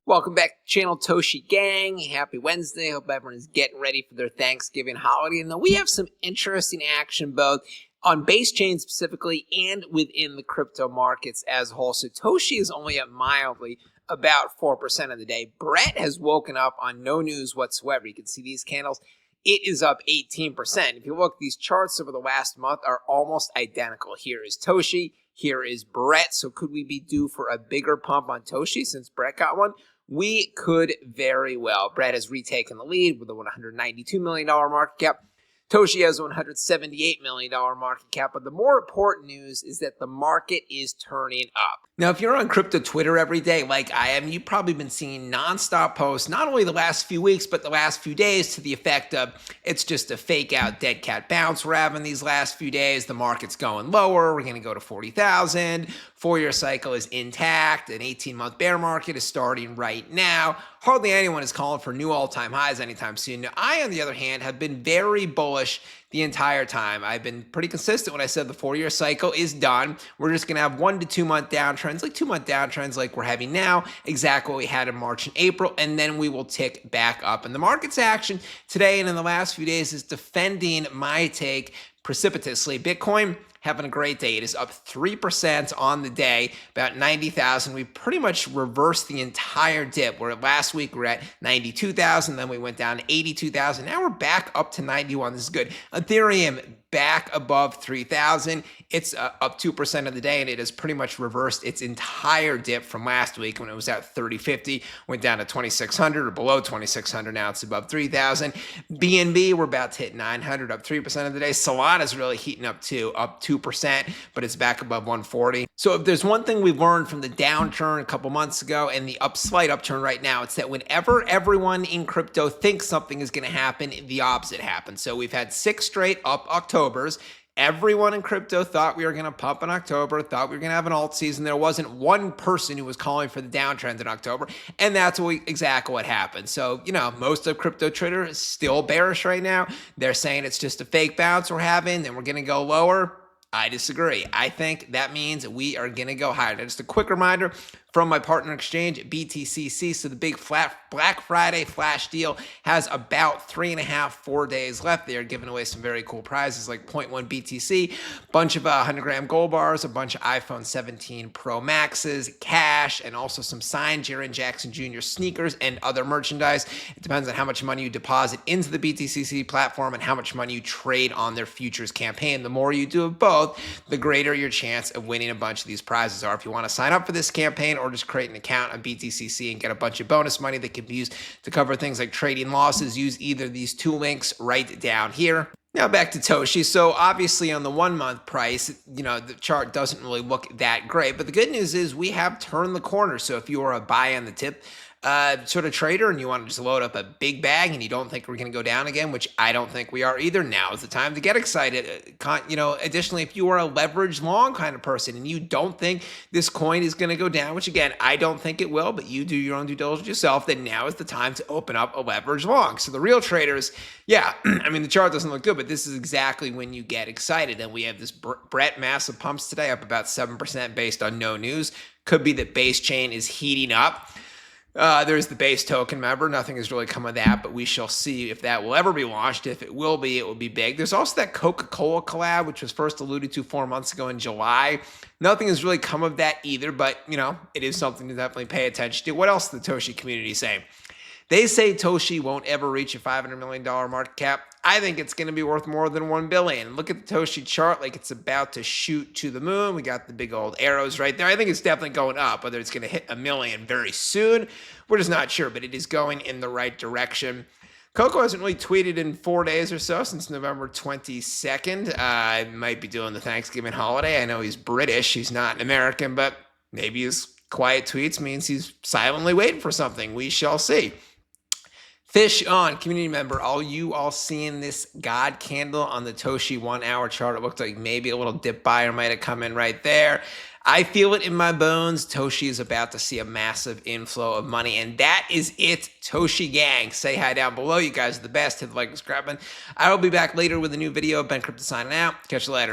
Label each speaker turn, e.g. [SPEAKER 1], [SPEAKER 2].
[SPEAKER 1] Welcome back to the channel, Toshi Gang. Happy Wednesday. Hope everyone is getting ready for their Thanksgiving holiday. And we have some interesting action both on base chain specifically and within the crypto markets as a whole. So Toshi is only up mildly about 4% of the day. Brett has woken up on no news whatsoever. You can see these candles. It is up 18%. If you look, these charts over the last month are almost identical. Here is Toshi. Here is Brett. So could we be due for a bigger pump on Toshi since Brett got one? We could very well. Brett has retaken the lead with a $192 million market cap. Toshi has a $178 million market cap. But the more important news is that the market is turning up. Now, if you're on crypto Twitter every day like I am, you've probably been seeing nonstop posts, not only the last few weeks, but the last few days to the effect of it's just a fake out dead cat bounce we're having these last few days. The market's going lower. We're going to go to 40,000. 4-year cycle is intact. An 18-month bear market is starting right now. Hardly anyone is calling for new all-time highs anytime soon. Now, I, on the other hand, have been very bullish the entire time. I've been pretty consistent when I said the 4-year cycle is done. We're just going to have 1 to 2 month downtrends, like 2-month downtrends like we're having now, exactly what we had in March and April, and then we will tick back up. And the market's action today and in the last few days is defending my take precipitously. Bitcoin having a great day. It is up 3% on the day, about 90,000. We pretty much reversed the entire dip. Where last week we were at 92,000, then we went down to 82,000. Now we're back up to 91. This is good. Ethereum back above 3,000. It's up 2% of the day, and it has pretty much reversed its entire dip from last week when it was at 30.50, went down to 2,600 or below 2,600. Now it's above 3,000. BNB, we're about to hit 900, up 3% of the day. Solana's really heating up too, up 2%, but it's back above 140. So if there's one thing we've learned from the downturn a couple months ago and the slight upturn right now, it's that whenever everyone in crypto thinks something is going to happen, the opposite happens. So we've had 6 straight up Octobers. Everyone in crypto thought we were going to pump in October, thought we were going to have an alt season. There wasn't one person who was calling for the downtrend in October, and that's exactly what happened. So, most of crypto Twitter is still bearish right now. They're saying it's just a fake bounce we're having, and we're going to go lower. I disagree. I think that means we are going to go higher. Now, just a quick reminder from my partner exchange, BTCC. So the big Black Friday flash deal has about 3.5-4 days left. They are giving away some very cool prizes like 0.1 BTC, bunch of 100-gram gold bars, a bunch of iPhone 17 Pro Maxes, cash, and also some signed Jaren Jackson Jr. sneakers and other merchandise. It depends on how much money you deposit into the BTCC platform and how much money you trade on their futures campaign. The more you do of both, the greater your chance of winning a bunch of these prizes are. If you want to sign up for this campaign or just create an account on BTCC and get a bunch of bonus money that can be used to cover things like trading losses, use either these 2 links right down here. Now back to Toshi. So obviously on the 1-month price, the chart doesn't really look that great, but the good news is we have turned the corner. So if you are a buy on the tip sort of trader and you want to just load up a big bag and you don't think we're going to go down again, which I don't think we are either, now is the time to get excited. Additionally, if you are a leveraged long kind of person and you don't think this coin is going to go down, which again, I don't think it will, but you do your own due diligence yourself, then now is the time to open up a leveraged long. So the real traders, yeah, the chart doesn't look good, but this is exactly when you get excited. And we have this Brett massive pumps today, up about 7% based on no news. Could be that base chain is heating up. There's the base token, remember, nothing has really come of that, but we shall see if that will ever be launched. If it will be, it will be big. There's also that Coca-Cola collab, which was first alluded to 4 months ago in July. Nothing has really come of that either, but, it is something to definitely pay attention to. What else does the Toshi community say? They say Toshi won't ever reach a $500 million market cap. I think it's going to be worth more than $1 billion. Look at the Toshi chart like it's about to shoot to the moon. We got the big old arrows right there. I think it's definitely going up. Whether it's going to hit $1 million very soon, we're just not sure, but it is going in the right direction. Coco hasn't really tweeted in 4 days or so, since November 22nd. I might be doing the Thanksgiving holiday. I know he's British. He's not an American, but maybe his quiet tweets means he's silently waiting for something. We shall see. Fish on, community member, you all seeing this God candle on the Toshi 1-hour chart? It looked like maybe a little dip buyer might have come in right there. I feel it in my bones. Toshi is about to see a massive inflow of money, and that is it, Toshi gang. Say hi down below. You guys are the best. Hit the like and subscribe button. I will be back later with a new video. Ben Crypto signing out. Catch you later.